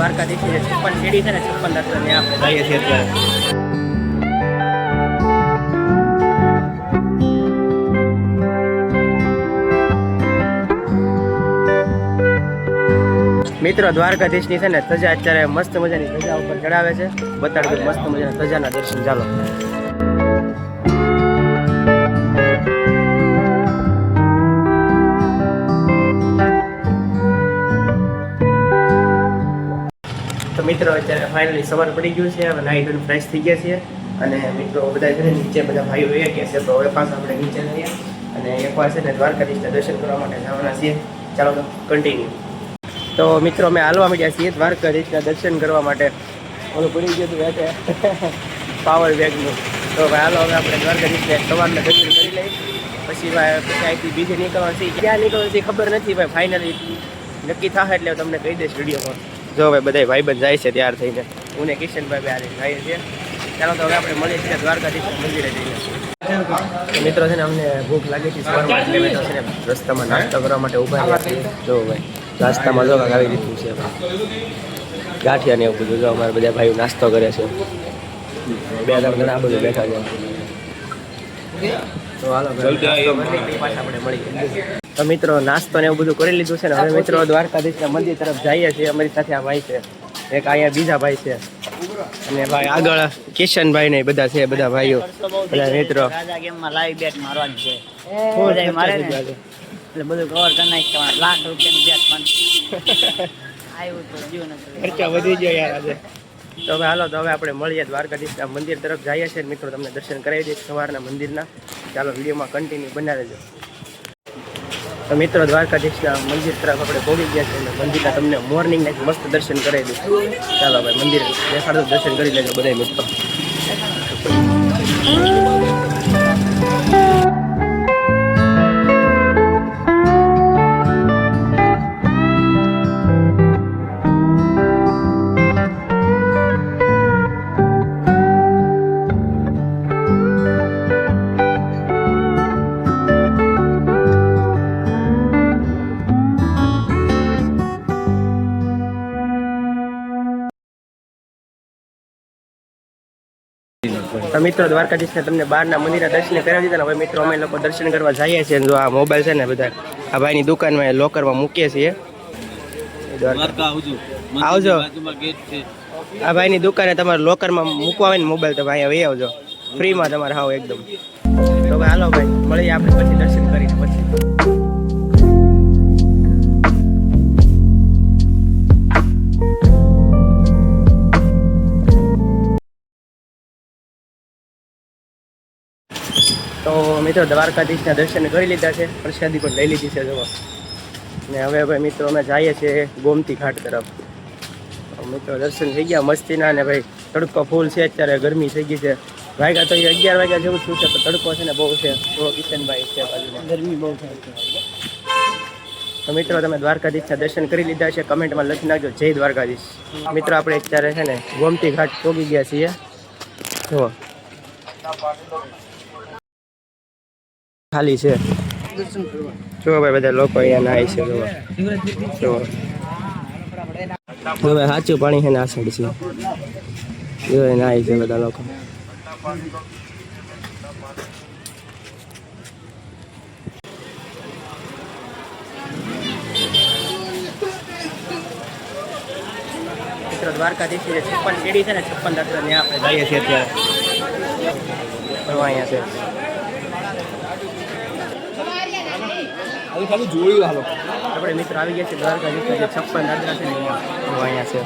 દ્વારકાધીશ 56 સીડી છે ને 56 દર્શન ને આપણે જઈએ છીએ અત્યારે. મિત્રો દ્વારકાધીશની છે ને ધજા અત્યારે મસ્ત મજાની ધજા ઉપર ચડાવે છે. બતાડજો મસ્ત મજાના ધજાના દર્શન. ચાલો તો મિત્રો અત્યારે ફાઇનલી સવાર પડી ગયું છે. હવે નાહી ધોઈને ફ્રેશ થઈ ગયા છીએ અને મિત્રો બધા છે ને નીચે બધા ભાઈઓ વહી ગયા છે. તો હવે પાછા આપણે નીચે જઈએ અને એકવાર છે ને દ્વારકાધીશના દર્શન કરવા માટે જવાના છીએ. ચાલો તો કન્ટિન્યુ. તો મિત્રો અમે હાલવા માંડ્યા છીએ દ્વારકાધીશના દર્શન કરવા માટે. ઓલું પડી ગયું હતું એટલે પાવર બેગનું. તો ભાઈ હાલો હવે આપણે દ્વારકાધીશને સવારના દર્શન કરી લઈએ. પછી અહીંથી બીજે નીકળવાનું છે. ક્યાં નીકળવાનું છે ખબર નથી ભાઈ. ફાઇનલી નક્કી થાય એટલે તમને કહી દઈશ વિડીયોમાં. જો ભાઈ બધા ભાઈબંધ જાય છે તૈયાર થઈને. હું ને કિશનભાઈ બે જઈએ છીએ. ચાલો તો હવે આપણે મળીએ છીએ દ્વારકાધીશ મંદિરે જઈને. મિત્રો છે ને અમને ભૂખ લાગી છે સવારમાં એટલે બેઠા છે ને રસ્તામાં નાસ્તો કરવા માટે ઊભા રહ્યા છીએ. જો ભાઈ નાસ્તામાં જો આવી રીતનું છે ગાંઠિયા ને એવું બધું. જો અમારા બધા ભાઈઓ નાસ્તો કરે છે. 2-3 જણા આ બધું બેઠા છે. તો હાલો પાછા આપણે મળીએ. તો મિત્રો નાસ્તો ને એવું બધું કરી લીધું છે ને હવે મિત્રો દ્વારકાધીશના મંદિર તરફ જઈએ છીએ. અમારી સાથે આ ભાઈ છે એક, અહીંયા બીજા ભાઈ છે અને ભાઈ આગળ કિશનભાઈ ને બધા છે. બધા ભાઈઓ બધા મિત્રો લાઈવ બેટ મારવાની છે. એટલે બધું કવર કરી નાખ્યું. લાખ રૂપિયાની બેટ આવ્યું તો જીવન ખર્ચા વધી ગયો યાર આજે. તો હવે હાલો તો હવે આપણે મળીએ દ્વારકાધીશના મંદિર તરફ જઈએ છીએ. મિત્રો તમને દર્શન કરાવી દઈશ સવારના મંદિરના. ચાલો વિડીયોમાં કન્ટિન્યુ બના રહેજો. તો મિત્રો દ્વારકાધીશના મંદિર તરફ આપણે પહોંચી ગયા છીએ અને મંદિરના તમને મોર્નિંગના મસ્ત દર્શન કરાવી દઈશું. ચાલો ભાઈ મંદિર દેખાડો, દર્શન કરી લેજો બધા મિત્રો. તો મિત્રો દ્વારકાધીશને તમને બહારના મંદિરના દર્શન કરાવી દીધા. હવે મિત્રો અમે લોકો દર્શન કરવા જઈએ છીએ. જો આ મોબાઈલ છે ને બધા આ ભાઈની દુકાનમાં લોકરમાં મૂકીએ છીએ. આવજો આ ભાઈની દુકાને તમારે લોકરમાં મૂકવા હોય ને મોબાઈલ તમે અહીંયા વહી આવજો ફ્રીમાં તમારે. હાવ એકદમ. તો ભાઈ હાલો ભાઈ મળીએ આપણે પછી દર્શન કરીને પછી. તો મિત્રો દ્વારકાધીશના દર્શન કરી લીધા છે. પ્રસાદી પણ લઈ લીધી છે જો. ને હવે ભાઈ મિત્રો અમે જઈએ છીએ ગોમતી ઘાટ તરફ. મિત્રો દર્શન થઈ ગયા મસ્તીના. ને ભાઈ તડકો ફૂલ છે અત્યારે, ગરમી થઈ ગઈ છે. વાગ્યા તો 11 વાગ્યા જેવું થયું છે પણ તડકો છે ને બહુ છે. તો કિશનભાઈ છે બાજુમાં, ગરમી બહુ થાય છે. તો મિત્રો તમે દ્વારકાધીશના દર્શન કરી લીધા છે. કમેન્ટમાં લખી નાખજો જય દ્વારકાધીશ. મિત્રો આપણે અત્યારે છે ને ગોમતી ઘાટ પહોંચી ગયા છીએ. જો ખાલી છે. જો ભાઈ બધા લોકો અહીંયા નાય છે. જો હવે સાચું પાણી છે ને આસડ છે. જો નાય છે બધા લોકો. મિત્રો દ્વારકાધીશ 56 સીડી છે ને 56 દર્શન ને આપણે જઈએ છીએ અત્યારે. અહીંયા છે ખાલી જોયું. હાલો આપણે મિત્રો આવી ગયા છે દ્વારકાધીશ 56 દાદરા છે ને અહીંયા છે.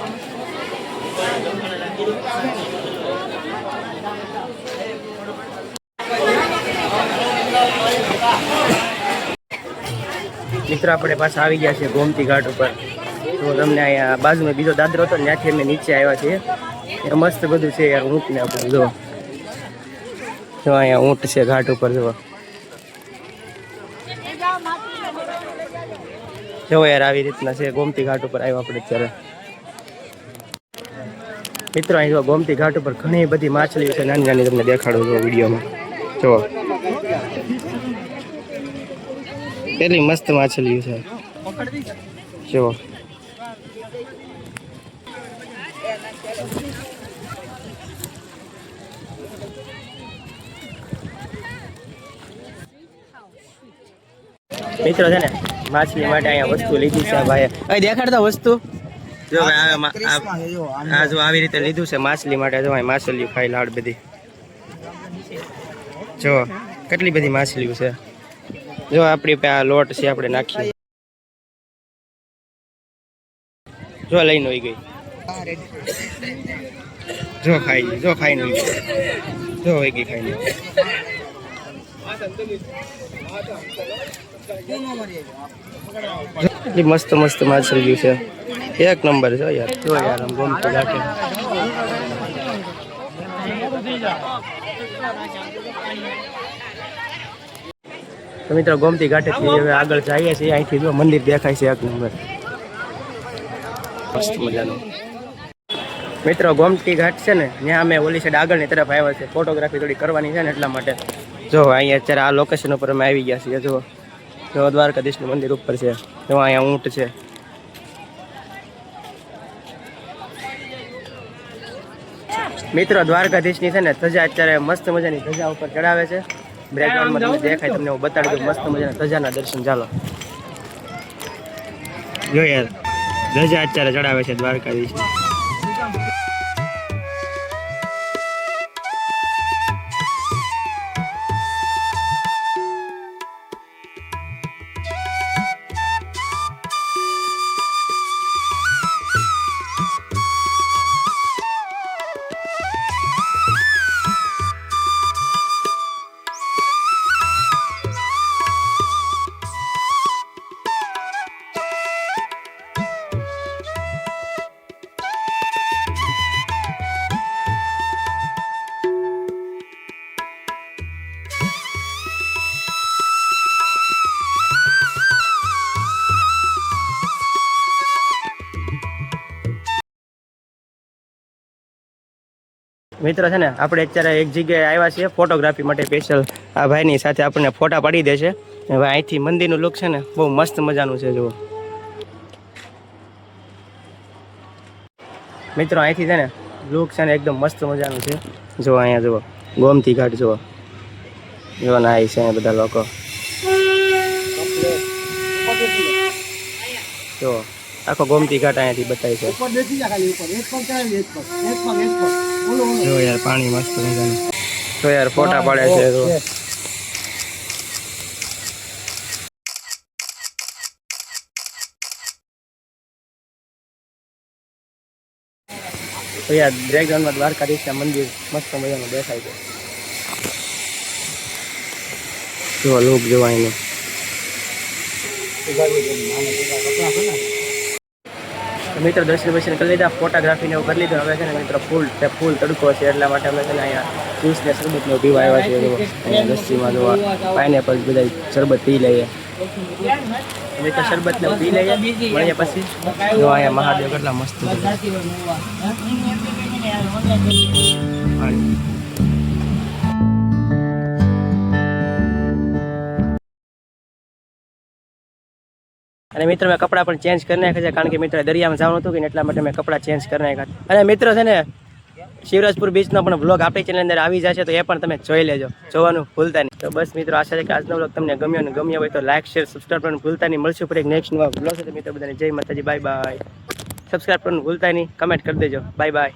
મિત્રો આપણે પાછા આવી ગયા છે ગોમતી ઘાટ ઉપર. તો તમને અહીંયા બાજુમાં બીજો દાદરો હતો ત્યાંથી અમે નીચે આવ્યા છીએ. મસ્ત બધું છે યાર. ઊંટ ને આપણે જો અહીંયા ઊંટ છે ઘાટ ઉપર. જો યાર આવી રીતના છે ગોમતી ઘાટ ઉપર આવ્યા આપણે અત્યારે. મિત્રો અહીં જો ગોમતી ઘાટ ઉપર ઘણી બધી માછલીઓ છે નાની નાની. તમને દેખાડું જો વિડીયોમાં. જો કેટલી મસ્ત માછલીઓ છે. જો મિત્રો છે ને માછલી માટે અહીંયા વસ્તુ લીધી છે ભાઈ. અહીં દેખાડતા વસ્તુ જો ભાઈ આ જો આવી રીતે લીધું છે માછલી માટે. જો અહીં માછલીઓ ખાઈ લાડ બધી. જો કેટલી બધી માછલીઓ છે. જો આપણી પાસે આ લોટ છે આપણે નાખીએ. જો લઈને હોઈ ગઈ. જો ખાઈ જો ખાઈને હોઈ ગઈ. જો હોઈ ગઈ ખાઈને. એટલી મસ્ત મસ્ત માછલી છે. એક નંબર છે યાર. જો યાર આમ ગમતું લાગે. તો મિત્રો ગોમતી ઘાટેથી હવે આગળ જઈએ છીએ. અહીંથી જો મંદિર દેખાય છે એક નંબર મસ્ત મજાનું. મિત્રો ગોમતી ઘાટ છે ને ત્યાં અમે ઓલી સાઈડ આગળની તરફ આવ્યા છે. ફોટોગ્રાફી થોડી કરવાની છે ને એટલા માટે. જો અહીંયા અત્યારે આ લોકેશન ઉપર અમે આવી ગયા છીએ. જો દ્વારકાધીશનું મંદિર ઉપર છે. જો અહીંયા ઊંટ છે. મિત્રો દ્વારકાધીશની છે ને ધજા અત્યારે મસ્ત મજાની ધજા ઉપર ચડાવે છે. બેકગ્રાઉન્ડમાં તમને દેખાય, તમને હું બતાડી દઉં મસ્ત મજાના ધજાના દર્શન. ચાલો જો યાર ધજા અત્યારે ચડાવે છે દ્વારકાધીશની. મિત્રો છે ને આપણે અત્યારે એક જગ્યાએ આવ્યા છીએ ફોટોગ્રાફી માટે સ્પેશિયલ. આ ભાઈની સાથે આપણને ફોટા પાડી દેશે. હવે અહીંથી મંદિરનું લુક છે ને બહુ મસ્ત મજાનું છે. જુઓ મિત્રો અહીંથી છે ને લુક છે ને એકદમ મસ્ત મજાનું છે. જો અહીંયા જુઓ ગોમતી ઘાટ જુઓ. જો ના આવી છે બધા લોકો. જો આખો ગોમતી ઘાટ અહીંયાથી બતાવી છે. જો યાર પાણી મસ્ત મજાનું. તો યાર ફોટા પાડે છે. તો યાર બેકગ્રાઉન્ડમાં દ્વારકાધીશના મંદિર મસ્ત મજાનું દેખાય છે. જો લોક જોવા એનું. મિત્રો દર્શન બર્શન કરી લીધા, ફોટોગ્રાફીને એવું કરી લીધું. હવે છે ને મિત્રો ફૂલ તડકો છે એટલા માટે અમે છે ને અહીંયા જ્યુસ ને શરબતને પીવા આવ્યા છીએ. અહીંયા લસ્સીમાં જોવા પાઇનેપલ બધા શરબત પી લઈએ. મિત્રો શરબતને પી લઈએ મળીએ પછી. જો અહીંયા મહાદેવ કેટલા મસ્ત છે. અને મિત્રો મેં કપડાં પણ ચેન્જ કરી નાખ્યા છે કારણ કે મિત્રો દરિયામાં જવાનું હતું કે એટલા માટે મેં કપડાં ચેન્જ કરી નાખ્યા. અને મિત્રો છે ને શિવરાજપુર બીચનો પણ વ્લોગ આપણી ચેનલ અંદર આવી જશે તો એ પણ તમે જોઈ લેજો. જોવાનું ભૂલતા નહીં. તો બસ મિત્રો આશા છે કે આજનો વ્લોગ તમને ગમ્યો હોય તો લાઈક શેર સબસ્ક્રાઈબ કરવાનું ભૂલતા નહીં. મળશું પર એક નેક્સ્ટ નવા વ્લોગ સાથે. મિત્રો બધાને જય માતાજી, બાય બાય. સબસ્ક્રાઈબ કરવાનું ભૂલતા નહીં, કમેન્ટ કરી દેજો. Bye bye.